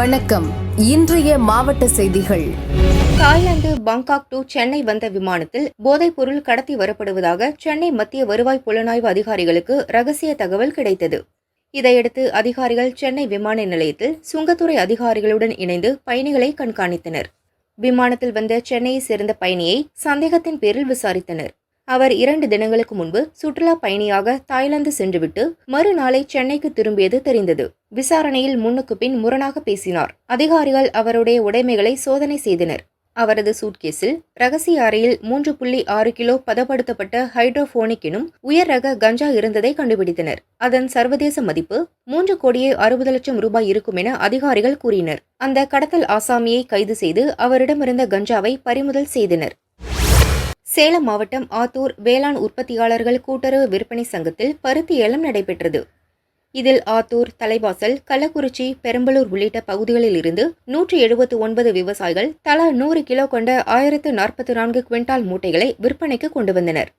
வணக்கம். இன்றைய மாவட்ட செய்திகள். தாய்லாந்து பாங்காக் டு சென்னை வந்த விமானத்தில் போதைப் பொருள் கடத்தி வரப்படுவதாக சென்னை மத்திய வருவாய் புலனாய்வு அதிகாரிகளுக்கு ரகசிய தகவல் கிடைத்தது. இதையடுத்து அதிகாரிகள் சென்னை விமான நிலையத்தில் சுங்கத்துறை அதிகாரிகளுடன் இணைந்து பயணிகளை கண்காணித்தனர். விமானத்தில் வந்த சென்னையை சேர்ந்த பயணியை சந்தேகத்தின் பேரில் விசாரித்தனர். அவர் 2 தினங்களுக்கு முன்பு சுற்றுலா பயணியாக தாய்லாந்து சென்றுவிட்டு மறுநாளை சென்னைக்கு திரும்பியது தெரிந்தது. விசாரணையில் முன்னுக்கு பின் முரணாக பேசினார். அதிகாரிகள் அவருடைய உடைமைகளை சோதனை செய்தனர். அவரது சூட்கேஸில் ரகசிய அறையில் 3.6 கிலோ பதப்படுத்தப்பட்ட ஹைட்ரோபோனிக் எனும் உயர் ரக கஞ்சா இருந்ததை கண்டுபிடித்தனர். அதன் சர்வதேச மதிப்பு 3,60,00,000 ரூபாய் இருக்கும் என அதிகாரிகள் கூறினர். அந்த கடத்தல் ஆசாமியை கைது செய்து அவரிடமிருந்த கஞ்சாவை பறிமுதல் செய்தனர். சேலம் மாவட்டம் ஆத்தூர் வேளாண் உற்பத்தியாளர்கள் கூட்டுறவு விற்பனை சங்கத்தில் பருத்தி ஏலம் நடைபெற்றது. இதில் ஆத்தூர், தலைவாசல், கள்ளக்குறிச்சி, பெரம்பலூர் உள்ளிட்ட பகுதிகளில் இருந்து 179 விவசாயிகள் தலா 100 கிலோ கொண்ட 1044 குவிண்டால் மூட்டைகளை விற்பனைக்கு கொண்டு வந்தனர்.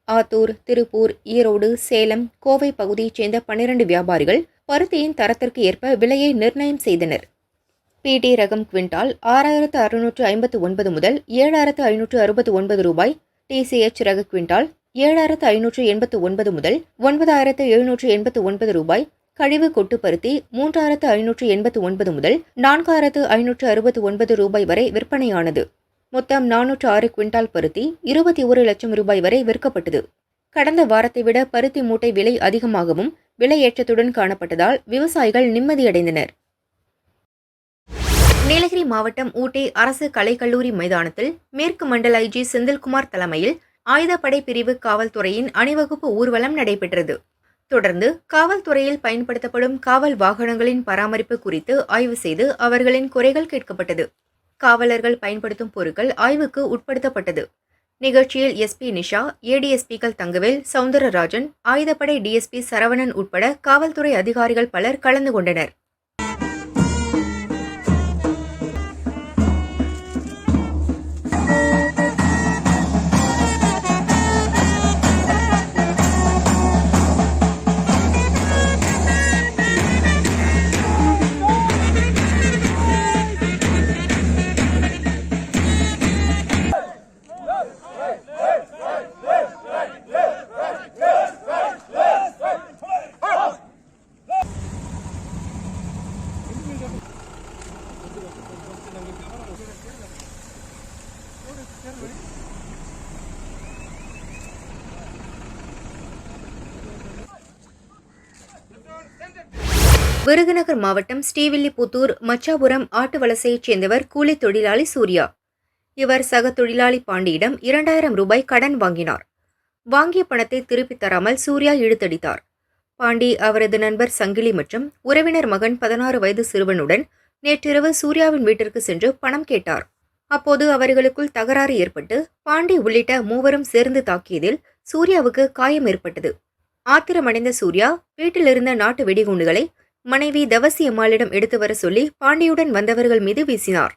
ஆத்தூர், திருப்பூர், ஈரோடு, சேலம், கோவை பகுதியைச் சேர்ந்த 12 வியாபாரிகள் பருத்தியின் தரத்திற்கு ஏற்ப விலையை நிர்ணயம் செய்தனர். பிடி ரகம் குவிண்டால் 6,659 முதல் 7,569 ரூபாய், டிசிஎச் ரக குவிண்டால் 7,589 முதல் 9,789 ரூபாய், கழிவு கொட்டு பருத்தி 3,589 முதல் 4,569 ரூபாய் வரை விற்பனையானது. மொத்தம் 406 குவிண்டால் பருத்தி 21 லட்சம் ரூபாய் வரை விற்கப்பட்டது. கடந்த வாரத்தை விட பருத்தி மூட்டை விலை அதிகமாகவும் விலையேற்றத்துடன் காணப்பட்டதால் விவசாயிகள் நிம்மதியடைந்தனர். நீலகிரி மாவட்டம் ஊட்டி அரசு கலைக்கல்லூரி மைதானத்தில் மேற்கு மண்டல ஐஜி செந்தில்குமார் தலைமையில் ஆயுதப்படை பிரிவு காவல்துறையின் அணிவகுப்பு ஊர்வலம் நடைபெற்றது. தொடர்ந்து காவல்துறையில் பயன்படுத்தப்படும் காவல் வாகனங்களின் பராமரிப்பு குறித்து ஆய்வு செய்து அவர்களின் குறைகள் கேட்கப்பட்டது. காவலர்கள் பயன்படுத்தும் பொருட்கள் ஆய்வுக்கு உட்படுத்தப்பட்டது. நிகழ்ச்சியில் எஸ்பி நிஷா, ஏடிஎஸ்பிக்கள் தங்கவேல், சவுந்தரராஜன், ஆயுதப்படை டிஎஸ்பி சரவணன் உட்பட காவல்துறை அதிகாரிகள் பலர் கலந்து கொண்டனர். விருதுநகர் மாவட்டம் ஸ்ரீவில்லிபுத்தூர் மச்சாபுரம் ஆட்டு வலசையைச் சேர்ந்தவர் கூலி தொழிலாளி சூர்யா. இவர் சக தொழிலாளி பாண்டியிடம் 2,000 ரூபாய் கடன் வாங்கினார். வாங்கிய பணத்தை திருப்பித் தராமல் சூர்யா இழுத்தடித்தார். பாண்டி அவரது நண்பர் சங்கிலி மற்றும் உறவினர் மகன் 16 வயது சிறுவனுடன் நேற்றிரவு சூர்யாவின் வீட்டிற்கு சென்று பணம் கேட்டார். அப்போது அவர்களுக்குள் தகராறு ஏற்பட்டு பாண்டி உள்ளிட்ட 3 சேர்ந்து தாக்கியதில் சூர்யாவுக்கு காயம் ஏற்பட்டது. ஆத்திரமடைந்த சூர்யா வீட்டிலிருந்த நாட்டு வெடிகுண்டுகளை மனைவி தவசி அம்மாளிடம் எடுத்து வர சொல்லி பாண்டியுடன் வந்தவர்கள் மீது வீசினார்.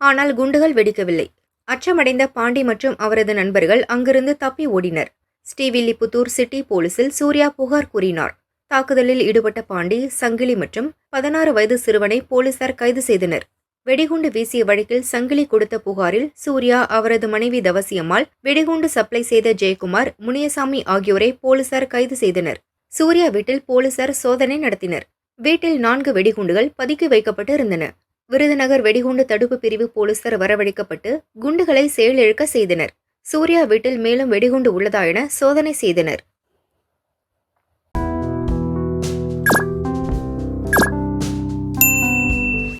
ஆனால் குண்டுகள் வெடிக்கவில்லை. அச்சமடைந்த பாண்டி மற்றும் அவரது நண்பர்கள் அங்கிருந்து தப்பி ஓடினர். ஸ்ரீவில்லிபுத்தூர் சிட்டி போலீசில் சூர்யா புகார் கூறினார். தாக்குதலில் ஈடுபட்ட பாண்டி, சங்கிலி மற்றும் 16 வயது சிறுவனை போலீசார் கைது செய்தனர். வெடிகுண்டு வீசிய வழக்கில் சங்கிலி கொடுத்த புகாரில் சூர்யா, அவரது மனைவி தவசியம்மாள், வெடிகுண்டு சப்ளை செய்த ஜெயக்குமார், முனியசாமி ஆகியோரை போலீசார் கைது செய்தனர். சூர்யா வீட்டில் போலீசார் சோதனை நடத்தினர். வீட்டில் 4 வெடிகுண்டுகள் பதுக்கி வைக்கப்பட்டு இருந்தன. விருதுநகர் வெடிகுண்டு தடுப்பு பிரிவு போலீசார் வரவழைக்கப்பட்டு குண்டுகளை செயலிழக்க செய்தனர். சூர்யா வீட்டில் மேலும் வெடிகுண்டு உள்ளதா என சோதனை செய்தனர்.